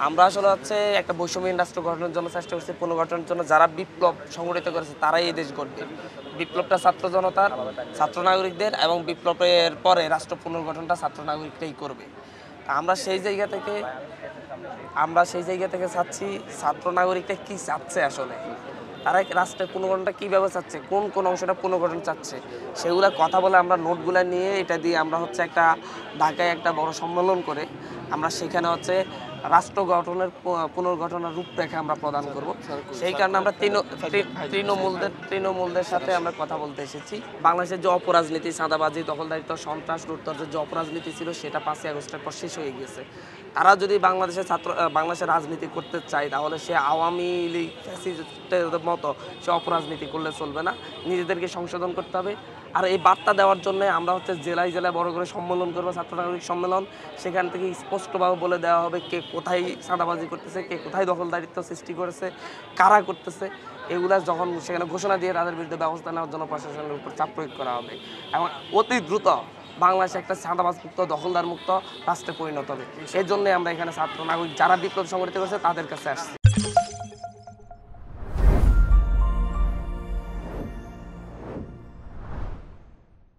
আমরা আসলে হচ্ছে একটা বৈষম্যহীন রাষ্ট্র গঠনের জন্য চেষ্টা করছি, পুনর্গঠনের জন্য যারা বিপ্লব সংগঠিত করেছে তারাই এই দেশ গড়বে। বিপ্লবটা ছাত্র জনতার, ছাত্র নাগরিকদের, এবং বিপ্লবের পরে রাষ্ট্র পুনর্গঠনটা ছাত্র নাগরিকরাই করবে। তা আমরা সেই জায়গা থেকে চাচ্ছি ছাত্র নাগরিকরা কি চাচ্ছে আসলে, তারা রাষ্ট্রের পুনর্গঠনটা কীভাবে চাচ্ছে, কোন কোন অংশটা পুনর্গঠন চাচ্ছে, সেগুলো কথা বলে আমরা নোটগুলো নিয়ে এটা দিয়ে আমরা হচ্ছে একটা ঢাকায় একটা বড় সম্মেলন করে আমরা সেখানে হচ্ছে রাষ্ট্র গঠনের পুনর্গঠনের রূপরেখা আমরা প্রদান করব। সেই কারণে আমরা তৃণমূলদের সাথে আমরা কথা বলতে এসেছি। বাংলাদেশের যে অপরাজনীতি, চাঁদাবাজি, দখলদারিত্ব, সন্ত্রাস, লুটতরাজের যে অপরাজনীতি ছিল সেটা 5ই আগস্টের পর শেষ হয়ে গিয়েছে। তারা যদি বাংলাদেশের রাজনীতি করতে চায় তাহলে সে আওয়ামী লীগ ফ্যাসিস্টের মতো সে অপরাজনীতি করলে চলবে না, নিজেদেরকে সংশোধন করতে হবে। আর এই বার্তা দেওয়ার জন্য আমরা হচ্ছে জেলায় জেলায় বড় করে সম্মেলন করবো, ছাত্র নাগরিক সম্মেলন। সেখান থেকে স্পষ্টভাবে বলে দেওয়া হবে কে কোথায় চাঁদাবাজি করতেছে, কে কোথায় দখলদারিত্ব সৃষ্টি করেছে, কারা করতেছে। এগুলা যখন সেখানে ঘোষণা দিয়ে তাদের বিরুদ্ধে ব্যবস্থা নেওয়ার জন্য প্রশাসনের উপর চাপ প্রয়োগ করা হবে এবং অতি দ্রুত বাংলাদেশে একটা চাঁদাবাজ মুক্ত, দখলদার মুক্ত রাষ্ট্রে পরিণত হবে। এই জন্যই আমরা এখানে ছাত্র নাগরিক যারা বিপ্লব সংগঠিত করেছে তাদের কাছে আসছি।